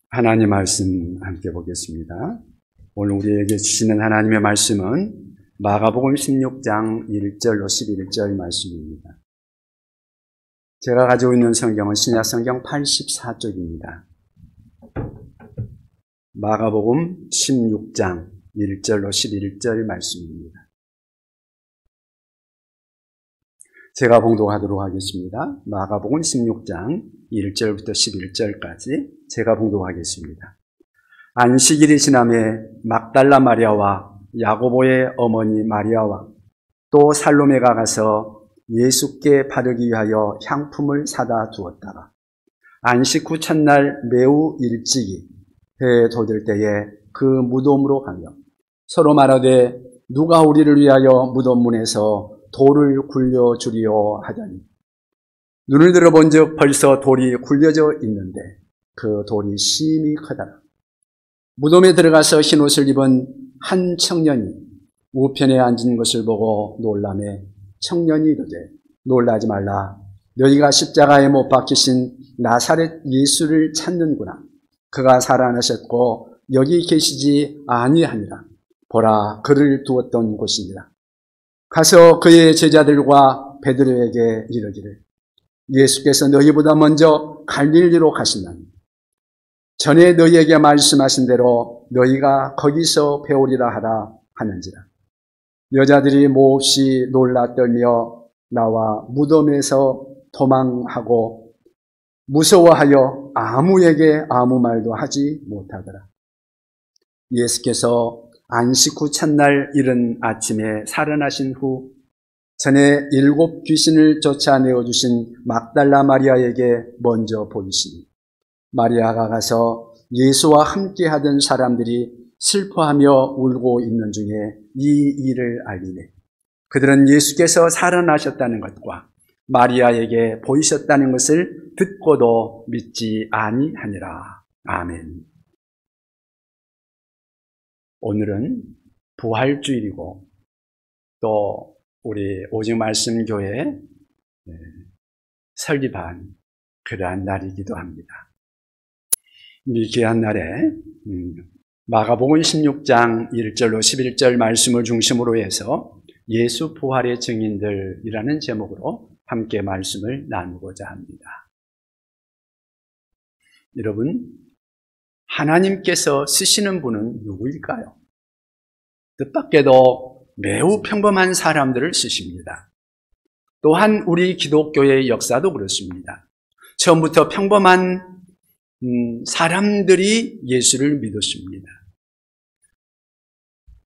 하나님 말씀 함께 보겠습니다. 오늘 우리에게 주시는 하나님의 말씀은 마가복음 16장 1절로 11절 말씀입니다. 제가 가지고 있는 성경은 신약성경 84쪽입니다. 마가복음 16장 1절로 11절 말씀입니다. 제가 봉독하도록 하겠습니다. 마가복음 16장 1절부터 11절까지 제가 봉독하겠습니다. 안식일이 지남에 막달라 마리아와 야고보의 어머니 마리아와 또 살로메가 가서 예수께 바르기 위하여 향품을 사다 두었다가 안식 후 첫날 매우 일찍이 해에 돋을 때에 그 무덤으로 가며 서로 말하되 누가 우리를 위하여 무덤 문에서 돌을 굴려주리요 하더니 눈을 들어본 즉 벌써 돌이 굴려져 있는데 그 돌이 심히 크더라. 무덤에 들어가서 흰옷을 입은 한 청년이 우편에 앉은 것을 보고 놀라매 청년이 이르되 놀라지 말라. 너희가 십자가에 못 박히신 나사렛 예수를 찾는구나. 그가 살아나셨고 여기 계시지 아니하니라. 보라, 그를 두었던 곳이니라. 가서 그의 제자들과 베드로에게 이르기를 예수께서 너희보다 먼저 갈릴리로 가신다니 전에 너희에게 말씀하신 대로 너희가 거기서 배우리라 하라 하는지라. 여자들이 몹시 놀라 떨며 나와 무덤에서 도망하고 무서워하여 아무에게 아무 말도 하지 못하더라. 예수께서 안식 후 첫날 이른 아침에 살아나신 후 전에 7 귀신을 쫓아내어 주신 막달라 마리아에게 먼저 보이시니 마리아가 가서 예수와 함께 하던 사람들이 슬퍼하며 울고 있는 중에 이 일을 알리네. 그들은 예수께서 살아나셨다는 것과 마리아에게 보이셨다는 것을 듣고도 믿지 아니하니라. 아멘. 오늘은 부활주일이고 또 우리 오직 말씀 교회 설립한 그러한 날이기도 합니다. 이 귀한 날에 마가복음 16장 1절로 11절 말씀을 중심으로 해서 예수 부활의 증인들이라는 제목으로 함께 말씀을 나누고자 합니다. 여러분, 하나님께서 쓰시는 분은 누구일까요? 뜻밖에도 매우 평범한 사람들을 쓰십니다. 또한 우리 기독교의 역사도 그렇습니다. 처음부터 평범한 사람들이 예수를 믿었습니다.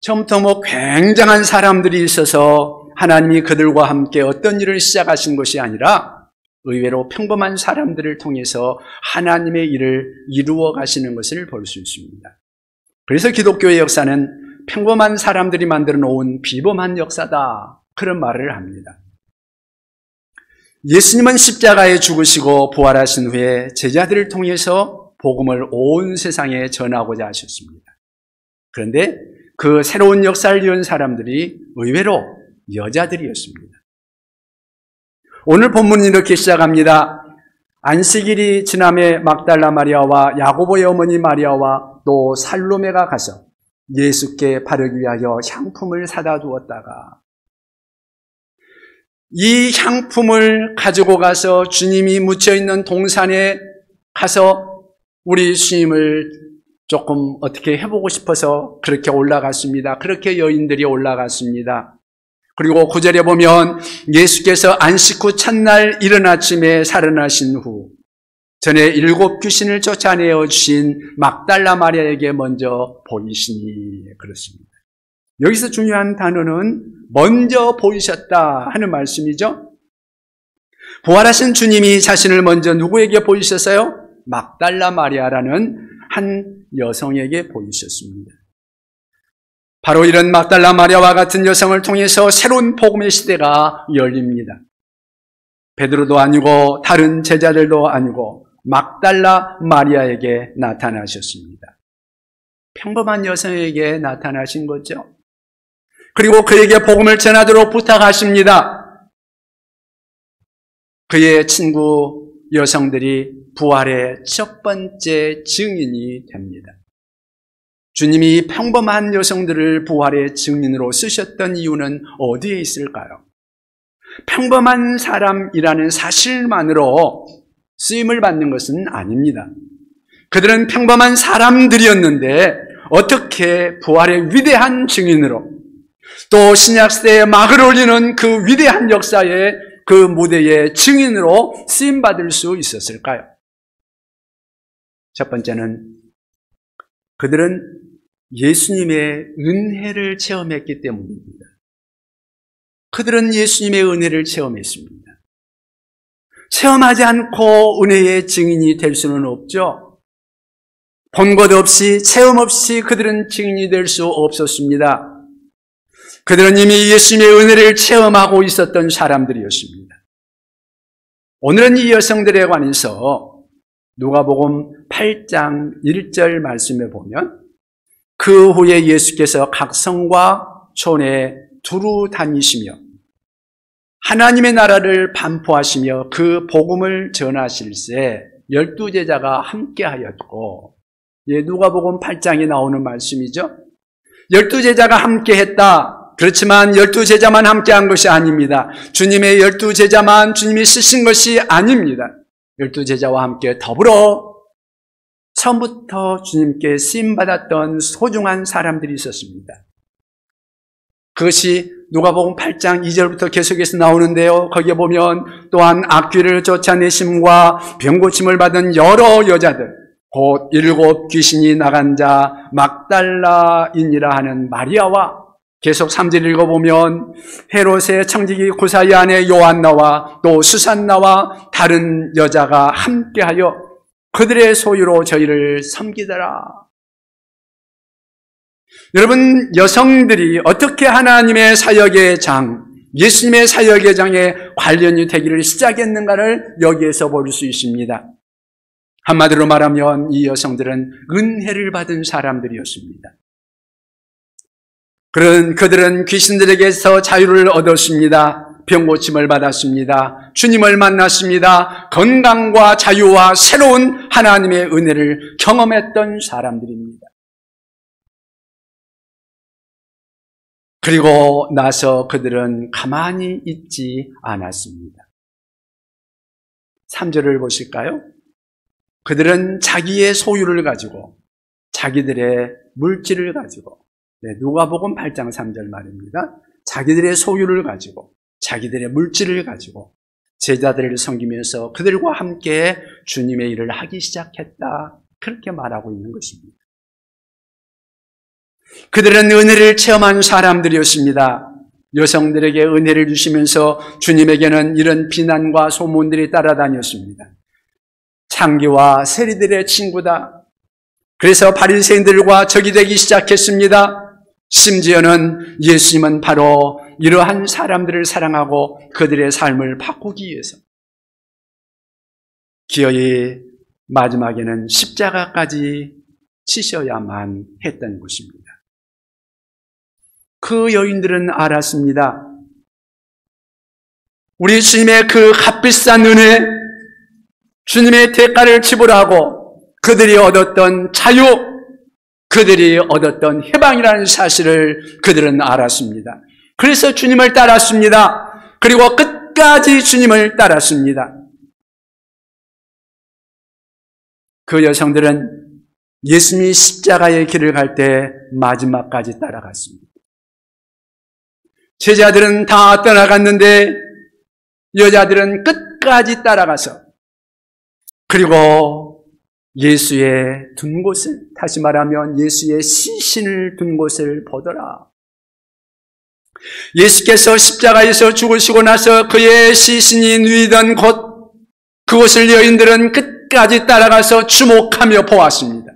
처음부터 굉장한 사람들이 있어서 하나님이 그들과 함께 어떤 일을 시작하신 것이 아니라 의외로 평범한 사람들을 통해서 하나님의 일을 이루어 가시는 것을 볼 수 있습니다. 그래서 기독교의 역사는 평범한 사람들이 만들어 놓은 비범한 역사다, 그런 말을 합니다. 예수님은 십자가에 죽으시고 부활하신 후에 제자들을 통해서 복음을 온 세상에 전하고자 하셨습니다. 그런데 그 새로운 역사를 이은 사람들이 의외로 여자들이었습니다. 오늘 본문은 이렇게 시작합니다. 안식일이 지남에 막달라 마리아와 야고보의 어머니 마리아와 또 살로메가 가서 예수께 바르기 위하여 향품을 사다 두었다가 이 향품을 가지고 가서 주님이 묻혀있는 동산에 가서 우리 주님을 조금 어떻게 해보고 싶어서 그렇게 올라갔습니다. 그렇게 여인들이 올라갔습니다. 그리고 9절에 보면 예수께서 안식 후 첫날 이른 아침에 살아나신 후 전에 7 귀신을 쫓아내어 주신 막달라 마리아에게 먼저 보이시니 그렇습니다. 여기서 중요한 단어는 먼저 보이셨다 하는 말씀이죠. 부활하신 주님이 자신을 먼저 누구에게 보이셨어요? 막달라 마리아라는 한 여성에게 보이셨습니다. 바로 이런 막달라 마리아와 같은 여성을 통해서 새로운 복음의 시대가 열립니다. 베드로도 아니고 다른 제자들도 아니고 막달라 마리아에게 나타나셨습니다. 평범한 여성에게 나타나신 거죠. 그리고 그에게 복음을 전하도록 부탁하십니다. 그의 친구 여성들이 부활의 첫 번째 증인이 됩니다. 주님이 평범한 여성들을 부활의 증인으로 쓰셨던 이유는 어디에 있을까요? 평범한 사람이라는 사실만으로 쓰임을 받는 것은 아닙니다. 그들은 평범한 사람들이었는데 어떻게 부활의 위대한 증인으로 또 신약시대에 막을 올리는 그 위대한 역사의 그 무대의 증인으로 쓰임받을 수 있었을까요? 첫 번째는 그들은 예수님의 은혜를 체험했기 때문입니다. 그들은 예수님의 은혜를 체험했습니다. 체험하지 않고 은혜의 증인이 될 수는 없죠. 본 것 없이 체험 없이 그들은 증인이 될 수 없었습니다. 그들은 이미 예수님의 은혜를 체험하고 있었던 사람들이었습니다. 오늘은 이 여성들에 관해서 누가복음 8장 1절 말씀에 보면 그 후에 예수께서 각 성과 촌에 두루 다니시며 하나님의 나라를 반포하시며 그 복음을 전하실세 12제자가 함께하였고, 누가복음 8장에 나오는 말씀이죠. 12제자가 함께했다. 그렇지만 12제자만 함께한 것이 아닙니다. 주님의 12제자만 주님이 쓰신 것이 아닙니다. 12제자와 함께 더불어 처음부터 주님께 쓰임받았던 소중한 사람들이 있었습니다. 그것이 누가복음 8장 2절부터 계속해서 나오는데요. 거기에 보면 또한 악귀를 쫓아내심과 병고침을 받은 여러 여자들, 곧 7 귀신이 나간 자 막달라인이라 하는 마리아와 계속 3절 읽어보면 헤롯의 청지기 구사의 아내 요한나와 또 수산나와 다른 여자가 함께하여 그들의 소유로 저희를 섬기더라. 여러분, 여성들이 어떻게 하나님의 사역의 장, 예수님의 사역의 장에 관련이 되기를 시작했는가를 여기에서 볼 수 있습니다. 한마디로 말하면 이 여성들은 은혜를 받은 사람들이었습니다. 그들은 귀신들에게서 자유를 얻었습니다. 병고침을 받았습니다. 주님을 만났습니다. 건강과 자유와 새로운 하나님의 은혜를 경험했던 사람들입니다. 그리고 나서 그들은 가만히 있지 않았습니다. 3절을 보실까요? 그들은 자기의 소유를 가지고 자기들의 물질을 가지고, 누가복음 8장 3절 말입니다. 자기들의 소유를 가지고 자기들의 물질을 가지고 제자들을 섬기면서 그들과 함께 주님의 일을 하기 시작했다. 그렇게 말하고 있는 것입니다. 그들은 은혜를 체험한 사람들이었습니다. 여성들에게 은혜를 주시면서 주님에게는 이런 비난과 소문들이 따라다녔습니다. 창기와 세리들의 친구다. 그래서 바리새인들과 적이 되기 시작했습니다. 심지어는 예수님은 바로 이러한 사람들을 사랑하고 그들의 삶을 바꾸기 위해서 기어이 마지막에는 십자가까지 치셔야만 했던 것입니다. 그 여인들은 알았습니다. 우리 주님의 그 값비싼 은혜, 주님의 대가를 지불하고 그들이 얻었던 자유, 그들이 얻었던 해방이라는 사실을 그들은 알았습니다. 그래서 주님을 따랐습니다. 그리고 끝까지 주님을 따랐습니다. 그 여성들은 예수님이 십자가의 길을 갈 때 마지막까지 따라갔습니다. 제자들은 다 떠나갔는데 여자들은 끝까지 따라가서, 그리고 예수의 둔 곳을, 다시 말하면 예수의 시신을 둔 곳을 보더라. 예수께서 십자가에서 죽으시고 나서 그의 시신이 누이던 곳, 그곳을 여인들은 끝까지 따라가서 주목하며 보았습니다.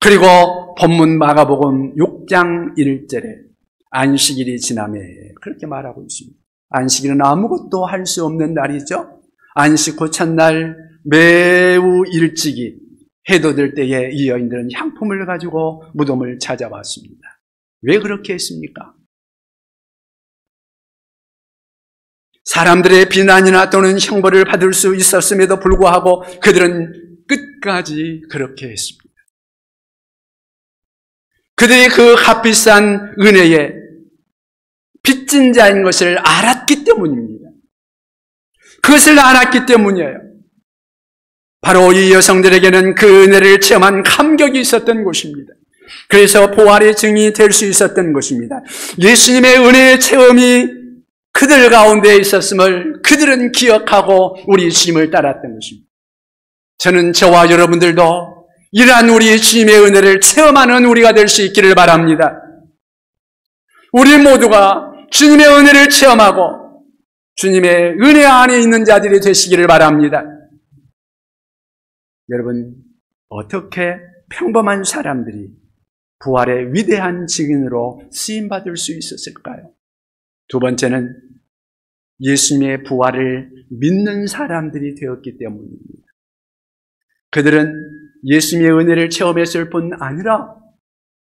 그리고 본문 마가복음 6장 1절에 안식일이 지나매 그렇게 말하고 있습니다. 안식일은 아무것도 할 수 없는 날이죠. 안식 후 첫날 매우 일찍이 해도 될 때에 이 여인들은 향품을 가지고 무덤을 찾아왔습니다. 왜 그렇게 했습니까? 사람들의 비난이나 또는 형벌을 받을 수 있었음에도 불구하고 그들은 끝까지 그렇게 했습니다. 그들이 그 값비싼 은혜에 빚진 자인 것을 알았기 때문입니다. 그것을 알았기 때문이에요. 바로 이 여성들에게는 그 은혜를 체험한 감격이 있었던 것입니다. 그래서 부활의 증인이 될 수 있었던 것입니다. 예수님의 은혜의 체험이 그들 가운데 있었음을 그들은 기억하고 우리 주님을 따랐던 것입니다. 저는 저와 여러분들도 이러한 우리 주님의 은혜를 체험하는 우리가 될 수 있기를 바랍니다. 우리 모두가 주님의 은혜를 체험하고 주님의 은혜 안에 있는 자들이 되시기를 바랍니다. 여러분, 어떻게 평범한 사람들이 부활의 위대한 증인으로 쓰임받을 수 있었을까요? 두 번째는 예수님의 부활을 믿는 사람들이 되었기 때문입니다. 그들은 예수님의 은혜를 체험했을 뿐 아니라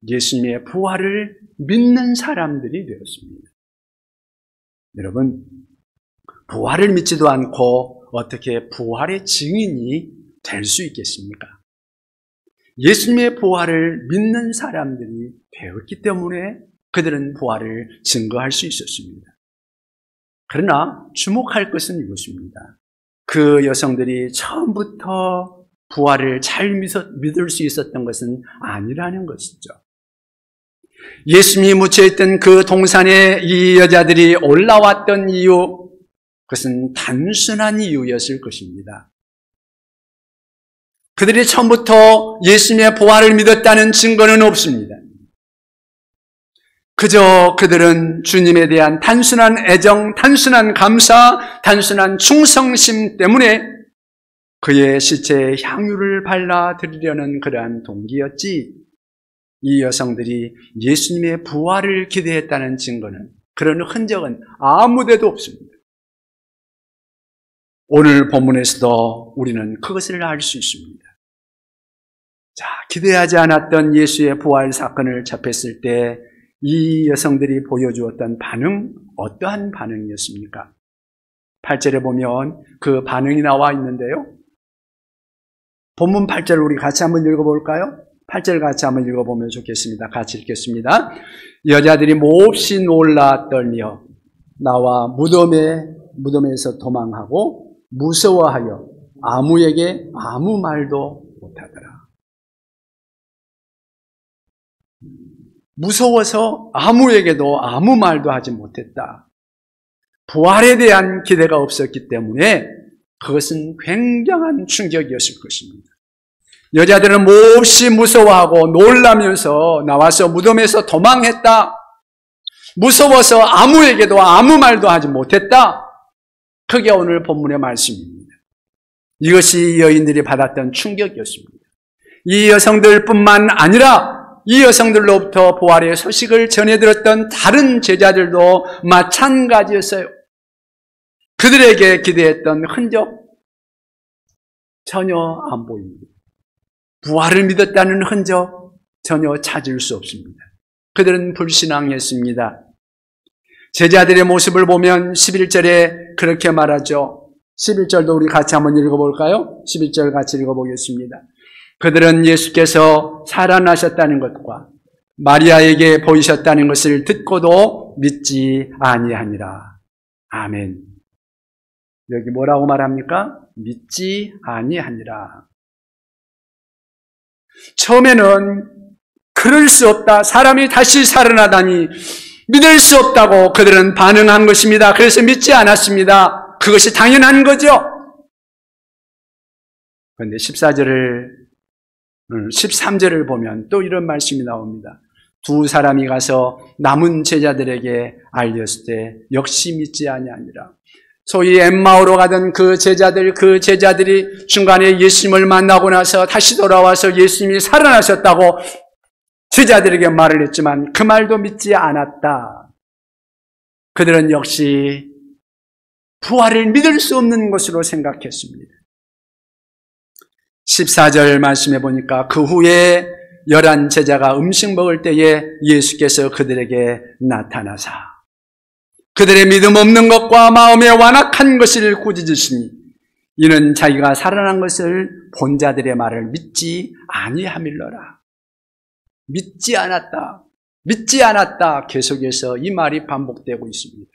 예수님의 부활을 믿는 사람들이 되었습니다. 여러분, 부활을 믿지도 않고 어떻게 부활의 증인이 될 수 있겠습니까? 예수님의 부활을 믿는 사람들이 되었기 때문에 그들은 부활을 증거할 수 있었습니다. 그러나 주목할 것은 이것입니다. 그 여성들이 처음부터 부활을 잘 믿을 수 있었던 것은 아니라는 것이죠. 예수님이 묻혀있던 그 동산에 이 여자들이 올라왔던 이유, 그것은 단순한 이유였을 것입니다. 그들이 처음부터 예수님의 부활을 믿었다는 증거는 없습니다. 그저 그들은 주님에 대한 단순한 애정, 단순한 감사, 단순한 충성심 때문에 그의 시체에 향유를 발라드리려는 그러한 동기였지, 이 여성들이 예수님의 부활을 기대했다는 증거는, 그런 흔적은 아무데도 없습니다. 오늘 본문에서도 우리는 그것을 알 수 있습니다. 자, 기대하지 않았던 예수의 부활 사건을 접했을 때 이 여성들이 보여주었던 반응, 어떠한 반응이었습니까? 8절에 보면 그 반응이 나와 있는데요. 본문 8절을 우리 같이 한번 읽어볼까요? 8절 같이 한번 읽어보면 좋겠습니다. 같이 읽겠습니다. 여자들이 몹시 놀라 떨며 나와 무덤에서 도망하고 무서워하여 아무에게 아무 말도 못하더라. 무서워서 아무에게도 아무 말도 하지 못했다. 부활에 대한 기대가 없었기 때문에 그것은 굉장한 충격이었을 것입니다. 여자들은 몹시 무서워하고 놀라면서 나와서 무덤에서 도망했다. 무서워서 아무에게도 아무 말도 하지 못했다. 그게 오늘 본문의 말씀입니다. 이것이 여인들이 받았던 충격이었습니다. 이 여성들뿐만 아니라 이 여성들로부터 부활의 소식을 전해들었던 다른 제자들도 마찬가지였어요. 그들에게 기대했던 흔적 전혀 안 보입니다. 부활을 믿었다는 흔적 전혀 찾을 수 없습니다. 그들은 불신앙했습니다. 제자들의 모습을 보면 11절에 그렇게 말하죠. 11절도 우리 같이 한번 읽어볼까요? 11절 같이 읽어보겠습니다. 그들은 예수께서 살아나셨다는 것과 마리아에게 보이셨다는 것을 듣고도 믿지 아니하니라. 아멘. 여기 뭐라고 말합니까? 믿지 아니하니라. 처음에는 그럴 수 없다, 사람이 다시 살아나다니 믿을 수 없다고 그들은 반응한 것입니다. 그래서 믿지 않았습니다. 그것이 당연한 거죠. 그런데 13절을 보면 또 이런 말씀이 나옵니다. 두 사람이 가서 남은 제자들에게 알렸을 때 역시 믿지 아니하니라. 소위 엠마오로 가던 그 제자들이 중간에 예수님을 만나고 나서 다시 돌아와서 예수님이 살아나셨다고 제자들에게 말을 했지만 그 말도 믿지 않았다. 그들은 역시 부활을 믿을 수 없는 것으로 생각했습니다. 14절 말씀해 보니까 그 후에 11 제자가 음식 먹을 때에 예수께서 그들에게 나타나사 그들의 믿음 없는 것과 마음에 완악한 것을 꾸짖으시니 이는 자기가 살아난 것을 본 자들의 말을 믿지 아니함일러라. 믿지 않았다. 믿지 않았다. 계속해서 이 말이 반복되고 있습니다.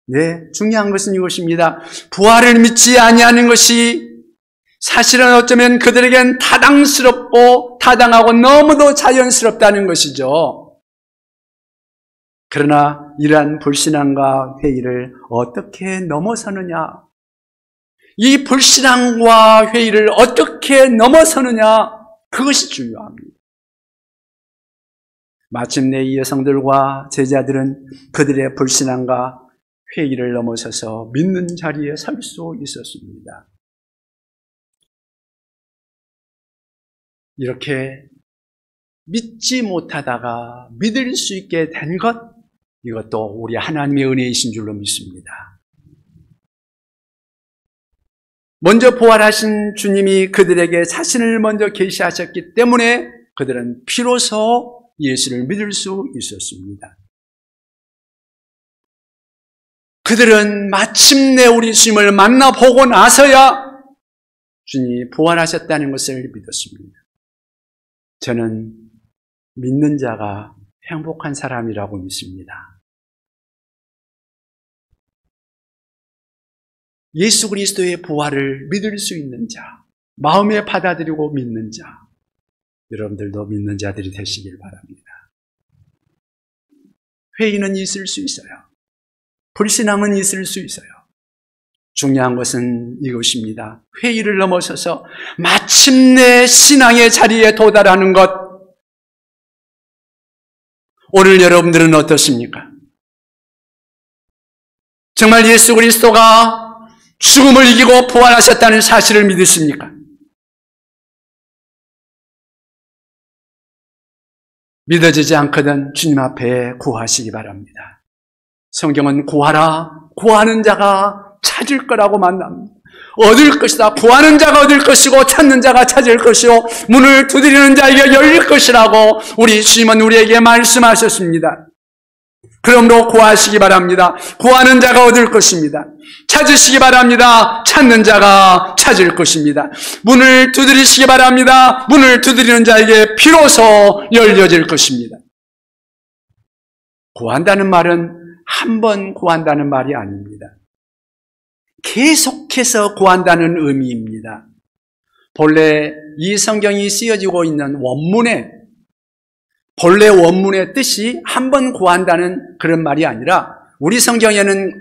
네, 중요한 것은 이것입니다. 부활을 믿지 아니하는 것이 사실은 어쩌면 그들에겐 타당스럽고 타당하고 너무도 자연스럽다는 것이죠. 그러나 이러한 불신앙과 회의를 어떻게 넘어서느냐? 이 불신앙과 회의를 어떻게 넘어서느냐? 그것이 중요합니다. 마침내 이 여성들과 제자들은 그들의 불신앙과 회의를 넘어서서 믿는 자리에 설 수 있었습니다. 이렇게 믿지 못하다가 믿을 수 있게 된 것, 이것도 우리 하나님의 은혜이신 줄로 믿습니다. 먼저 부활하신 주님이 그들에게 자신을 먼저 계시하셨기 때문에 그들은 비로소 예수를 믿을 수 있었습니다. 그들은 마침내 우리 주님을 만나보고 나서야 주님이 부활하셨다는 것을 믿었습니다. 저는 믿는 자가 행복한 사람이라고 믿습니다. 예수 그리스도의 부활을 믿을 수 있는 자, 마음에 받아들이고 믿는 자, 여러분들도 믿는 자들이 되시길 바랍니다. 회의는 있을 수 있어요. 불신앙은 있을 수 있어요. 중요한 것은 이것입니다. 회의를 넘어서서 마침내 신앙의 자리에 도달하는 것. 오늘 여러분들은 어떻습니까? 정말 예수 그리스도가 죽음을 이기고 부활하셨다는 사실을 믿으십니까? 믿어지지 않거든 주님 앞에 구하시기 바랍니다. 성경은 구하라, 구하는 자가 찾을 거라고 만납니다. 얻을 것이다. 구하는 자가 얻을 것이고 찾는 자가 찾을 것이요 문을 두드리는 자에게 열릴 것이라고 우리 주님은 우리에게 말씀하셨습니다. 그러므로 구하시기 바랍니다. 구하는 자가 얻을 것입니다. 찾으시기 바랍니다. 찾는 자가 찾을 것입니다. 문을 두드리시기 바랍니다. 문을 두드리는 자에게 비로소 열려질 것입니다. 구한다는 말은 한 번 구한다는 말이 아닙니다. 계속해서 구한다는 의미입니다. 본래 이 성경이 쓰여지고 있는 원문에 본래 원문의 뜻이 한 번 구한다는 그런 말이 아니라 우리 성경에는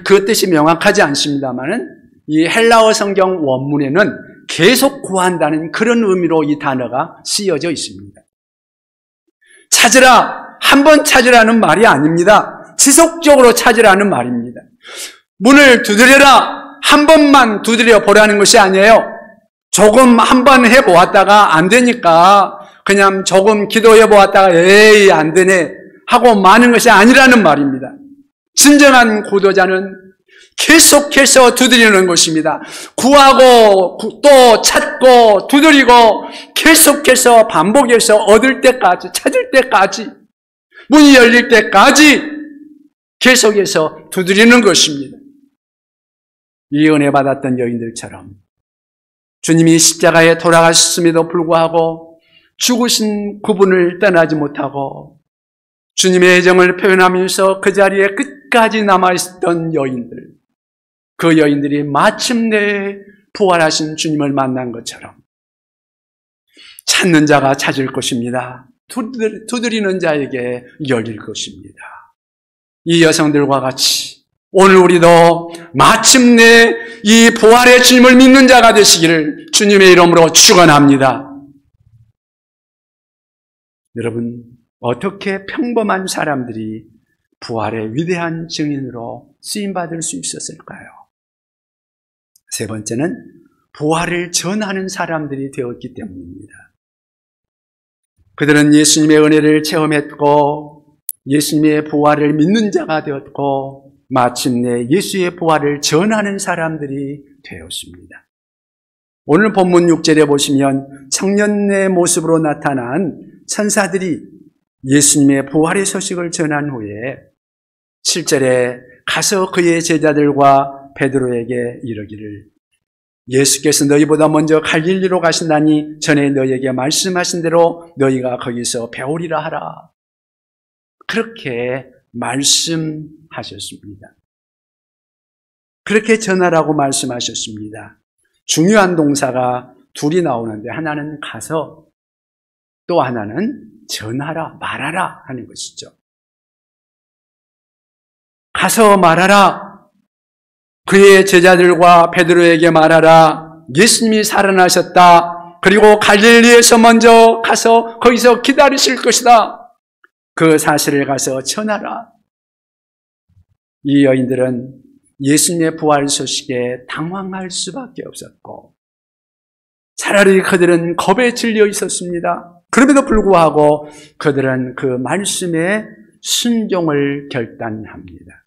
그 뜻이 명확하지 않습니다만은 이 헬라어 성경 원문에는 계속 구한다는 그런 의미로 이 단어가 쓰여져 있습니다. 찾으라, 한 번 찾으라는 말이 아닙니다. 지속적으로 찾으라는 말입니다. 문을 두드려라, 한 번만 두드려 보라는 것이 아니에요. 조금 한 번 해보았다가 안 되니까 그냥 조금 기도해 보았다가 에이 안 되네 하고 마는 것이 아니라는 말입니다. 진정한 구도자는 계속해서 두드리는 것입니다. 구하고 또 찾고 두드리고 계속해서 반복해서 얻을 때까지, 찾을 때까지, 문이 열릴 때까지 계속해서 두드리는 것입니다. 이 은혜 받았던 여인들처럼 주님이 십자가에 돌아가셨음에도 불구하고 죽으신 그분을 떠나지 못하고 주님의 애정을 표현하면서 그 자리에 끝까지 남아있었던 여인들, 그 여인들이 마침내 부활하신 주님을 만난 것처럼 찾는 자가 찾을 것입니다. 두드리는 자에게 열릴 것입니다. 이 여성들과 같이 오늘 우리도 마침내 이 부활의 주님을 믿는 자가 되시기를 주님의 이름으로 축원합니다. 여러분, 어떻게 평범한 사람들이 부활의 위대한 증인으로 쓰임받을 수 있었을까요? 세 번째는 부활을 전하는 사람들이 되었기 때문입니다. 그들은 예수님의 은혜를 체험했고 예수님의 부활을 믿는 자가 되었고 마침내 예수의 부활을 전하는 사람들이 되었습니다. 오늘 본문 6절에 보시면 청년의 모습으로 나타난 천사들이 예수님의 부활의 소식을 전한 후에 7절에 가서 그의 제자들과 베드로에게 이르기를 예수께서 너희보다 먼저 갈릴리로 가신다니 전에 너희에게 말씀하신 대로 너희가 거기서 배우리라 하라. 그렇게 말씀하셨습니다. 그렇게 전하라고 말씀하셨습니다. 중요한 동사가 둘이 나오는데 하나는 가서 또 하나는 전하라, 말하라 하는 것이죠. 가서 말하라. 그의 제자들과 베드로에게 말하라. 예수님이 살아나셨다. 그리고 갈릴리에서 먼저 가서 거기서 기다리실 것이다. 그 사실을 가서 전하라. 이 여인들은 예수님의 부활 소식에 당황할 수밖에 없었고 차라리 그들은 겁에 질려 있었습니다. 그럼에도 불구하고 그들은 그 말씀에 순종을 결단합니다.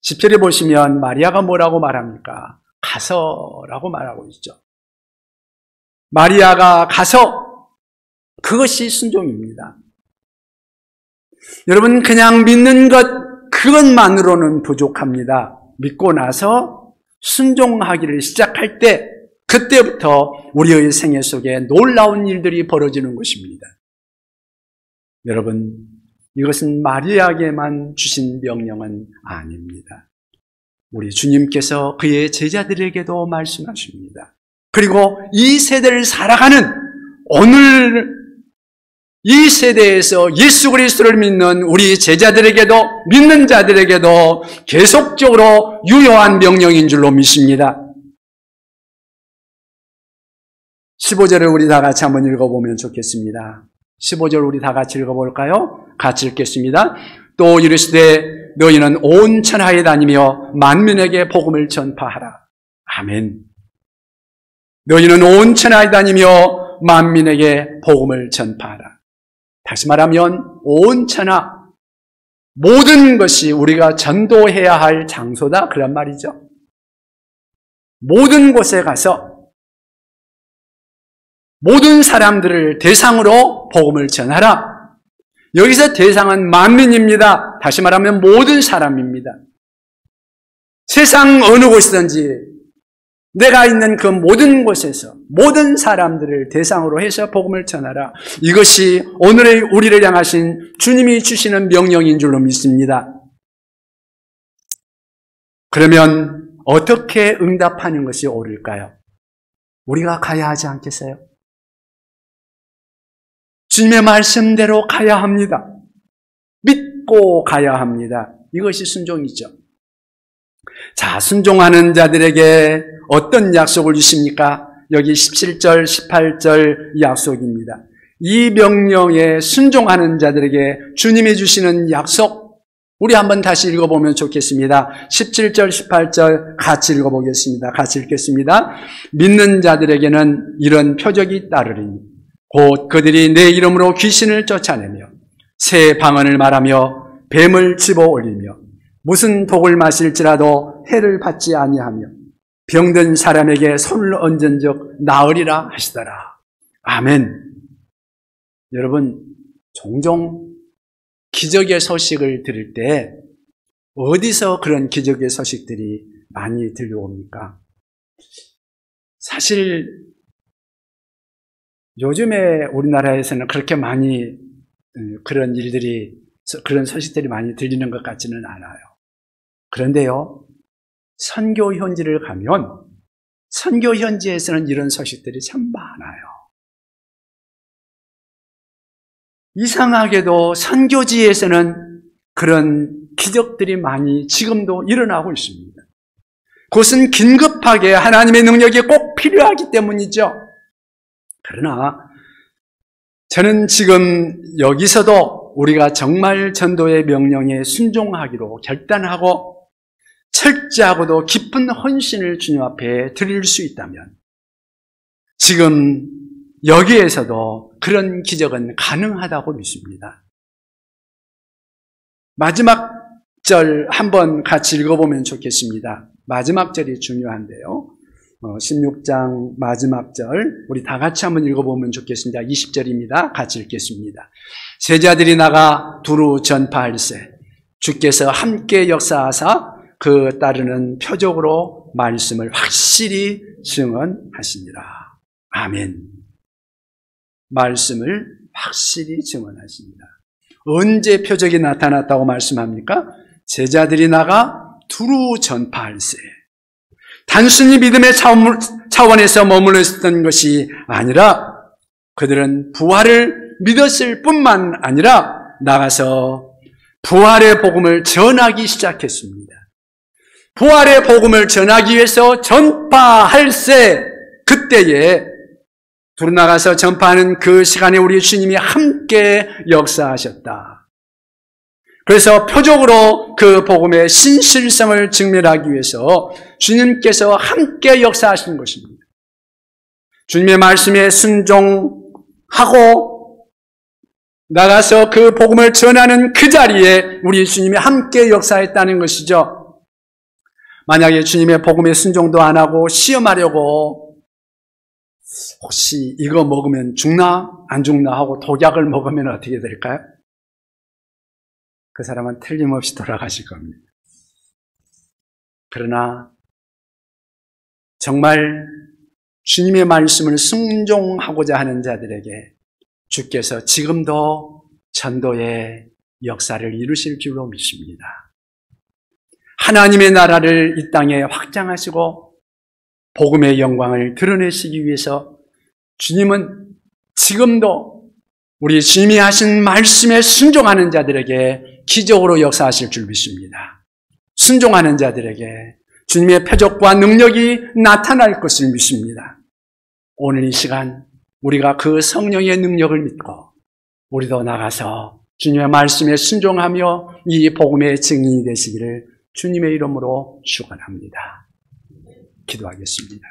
10절에 보시면 마리아가 뭐라고 말합니까? 가서라고 말하고 있죠. 마리아가 가서, 그것이 순종입니다. 여러분, 그냥 믿는 것, 그것만으로는 부족합니다. 믿고 나서 순종하기를 시작할 때, 그때부터 우리의 생애 속에 놀라운 일들이 벌어지는 것입니다. 여러분, 이것은 마리아에게만 주신 명령은 아닙니다. 우리 주님께서 그의 제자들에게도 말씀하십니다. 그리고 이 세대를 살아가는 오늘 이 세대에서 예수 그리스도를 믿는 우리 제자들에게도 믿는 자들에게도 계속적으로 유효한 명령인 줄로 믿습니다. 15절을 우리 다 같이 한번 읽어보면 좋겠습니다. 15절 우리 다 같이 읽어볼까요? 같이 읽겠습니다. 또 이르시되 너희는 온 천하에 다니며 만민에게 복음을 전파하라. 아멘. 너희는 온 천하에 다니며 만민에게 복음을 전파하라. 다시 말하면 온 천하, 모든 것이 우리가 전도해야 할 장소다 그런 말이죠. 모든 곳에 가서 모든 사람들을 대상으로 복음을 전하라. 여기서 대상은 만민입니다. 다시 말하면 모든 사람입니다. 세상 어느 곳이든지 내가 있는 그 모든 곳에서 모든 사람들을 대상으로 해서 복음을 전하라. 이것이 오늘의 우리를 향하신 주님이 주시는 명령인 줄로 믿습니다. 그러면 어떻게 응답하는 것이 옳을까요? 우리가 가야 하지 않겠어요? 주님의 말씀대로 가야 합니다. 믿고 가야 합니다. 이것이 순종이죠. 자, 순종하는 자들에게 어떤 약속을 주십니까? 여기 17절, 18절 약속입니다. 이 명령에 순종하는 자들에게 주님이 주시는 약속, 우리 한번 다시 읽어보면 좋겠습니다. 17절, 18절 같이 읽어보겠습니다. 같이 읽겠습니다. 믿는 자들에게는 이런 표적이 따르리니 곧 그들이 내 이름으로 귀신을 쫓아내며 새 방언을 말하며 뱀을 집어 올리며 무슨 독을 마실지라도 해를 받지 아니하며 병든 사람에게 손을 얹은즉 나으리라 하시더라. 아멘. 여러분, 종종 기적의 소식을 들을 때 어디서 그런 기적의 소식들이 많이 들려옵니까? 사실 요즘에 우리나라에서는 그렇게 많이 그런 일들이, 그런 소식들이 많이 들리는 것 같지는 않아요. 그런데요, 선교 현지를 가면 선교 현지에서는 이런 소식들이 참 많아요. 이상하게도 선교지에서는 그런 기적들이 많이 지금도 일어나고 있습니다. 그것은 긴급하게 하나님의 능력이 꼭 필요하기 때문이죠. 그러나 저는 지금 여기서도 우리가 정말 전도의 명령에 순종하기로 결단하고 철저하고도 깊은 헌신을 주님 앞에 드릴 수 있다면 지금 여기에서도 그런 기적은 가능하다고 믿습니다. 마지막 절 한번 같이 읽어보면 좋겠습니다. 마지막 절이 중요한데요. 16장 마지막 절 우리 다 같이 한번 읽어보면 좋겠습니다. 20절입니다. 같이 읽겠습니다. 제자들이 나가 두루 전파할세 주께서 함께 역사하사 그 따르는 표적으로 말씀을 확실히 증언하시니라. 아멘. 말씀을 확실히 증언하십니다. 언제 표적이 나타났다고 말씀합니까? 제자들이 나가 두루 전파할세. 단순히 믿음의 차원에서 머물러 있었던 것이 아니라 그들은 부활을 믿었을 뿐만 아니라 나가서 부활의 복음을 전하기 시작했습니다. 부활의 복음을 전하기 위해서 전파할세. 그때에 두루 나가서 전파하는 그 시간에 우리 주님이 함께 역사하셨다. 그래서 표적으로 그 복음의 신실성을 증명하기 위해서 주님께서 함께 역사하신 것입니다. 주님의 말씀에 순종하고 나가서 그 복음을 전하는 그 자리에 우리 주님이 함께 역사했다는 것이죠. 만약에 주님의 복음에 순종도 안 하고 시험하려고 혹시 이거 먹으면 죽나 안 죽나 하고 독약을 먹으면 어떻게 될까요? 그 사람은 틀림없이 돌아가실 겁니다. 그러나 정말 주님의 말씀을 순종하고자 하는 자들에게 주께서 지금도 전도의 역사를 이루실 줄로 믿습니다. 하나님의 나라를 이 땅에 확장하시고 복음의 영광을 드러내시기 위해서 주님은 지금도 우리 주님이 하신 말씀에 순종하는 자들에게 기적으로 역사하실 줄 믿습니다. 순종하는 자들에게 주님의 표적과 능력이 나타날 것을 믿습니다. 오늘 이 시간 우리가 그 성령의 능력을 믿고 우리도 나가서 주님의 말씀에 순종하며 이 복음의 증인이 되시기를 주님의 이름으로 축원합니다. 기도하겠습니다.